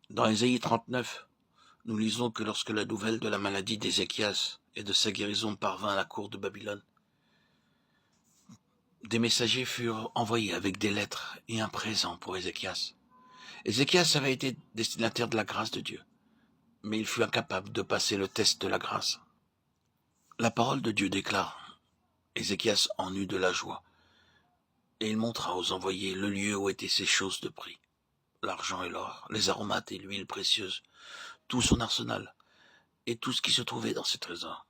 Dans Ésaïe 39, nous lisons que lorsque la nouvelle de la maladie d'Ézéchias et de sa guérison parvint à la cour de Babylone, des messagers furent envoyés avec des lettres et un présent pour Ézéchias. Ézéchias avait été destinataire de la grâce de Dieu, mais il fut incapable de passer le test de la grâce. La parole de Dieu déclare: Ézéchias en eut de la joie, et il montra aux envoyés le lieu où étaient ces choses de prix, l'argent et l'or, les aromates et l'huile précieuse, tout son arsenal, et tout ce qui se trouvait dans ses trésors.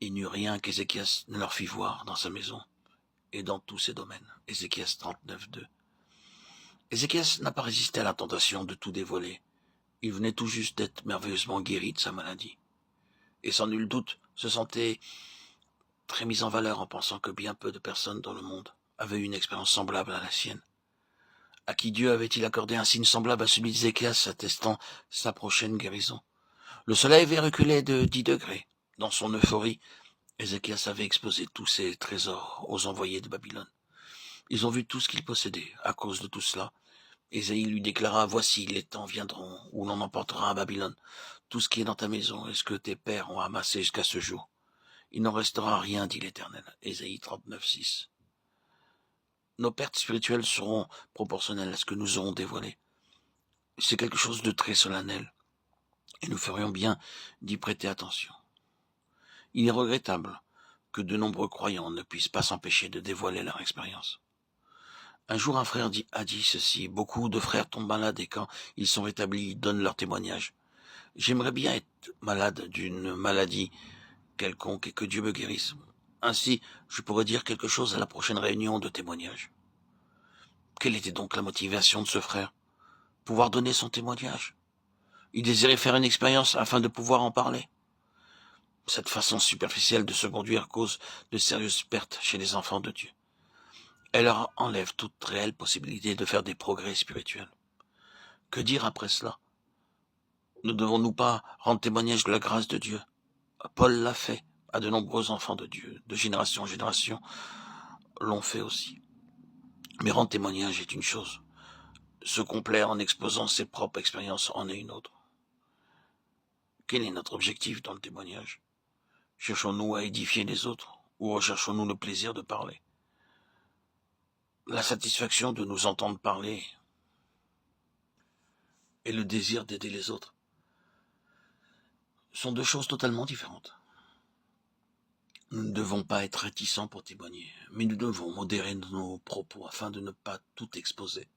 Il n'y eut rien qu'Ézéchias ne leur fit voir dans sa maison et dans tous ses domaines. Ézéchias 39, 2. Ézéchias n'a pas résisté à la tentation de tout dévoiler. Il venait tout juste d'être merveilleusement guéri de sa maladie. Et sans nul doute se sentait très mis en valeur en pensant que bien peu de personnes dans le monde avaient eu une expérience semblable à la sienne. À qui Dieu avait-il accordé un signe semblable à celui d'Ézéchias attestant sa prochaine guérison? Le soleil avait reculé de 10 degrés. Dans son euphorie, Ézéchias avait exposé tous ses trésors aux envoyés de Babylone. Ils ont vu tout ce qu'il possédait. À cause de tout cela, Ésaïe lui déclara: Voici, les temps viendront où l'on emportera à Babylone tout ce qui est dans ta maison et ce que tes pères ont amassé jusqu'à ce jour. Il n'en restera rien, dit l'Éternel. Ésaïe 39, 6. Nos pertes spirituelles seront proportionnelles à ce que nous aurons dévoilé. C'est quelque chose de très solennel, et nous ferions bien d'y prêter attention. Il est regrettable que de nombreux croyants ne puissent pas s'empêcher de dévoiler leur expérience. Un jour, un frère a dit ceci: beaucoup de frères tombent malades et quand ils sont rétablis, ils donnent leur témoignage. J'aimerais bien être malade d'une maladie quelconque et que Dieu me guérisse. Ainsi, je pourrais dire quelque chose à la prochaine réunion de témoignage. Quelle était donc la motivation de ce frère? Pouvoir donner son témoignage. Il désirait faire une expérience afin de pouvoir en parler. Cette façon superficielle de se conduire cause de sérieuses pertes chez les enfants de Dieu. Elle leur enlève toute réelle possibilité de faire des progrès spirituels. Que dire après cela? Ne devons-nous pas rendre témoignage de la grâce de Dieu? Paul l'a fait à de nombreux enfants de Dieu, de génération en génération l'ont fait aussi. Mais rendre témoignage est une chose. Se complaire en exposant ses propres expériences en est une autre. Quel est notre objectif dans le témoignage? Cherchons-nous à édifier les autres ou recherchons-nous le plaisir de parler? La satisfaction de nous entendre parler et le désir d'aider les autres sont deux choses totalement différentes. Nous ne devons pas être réticents pour témoigner, mais nous devons modérer nos propos afin de ne pas tout exposer.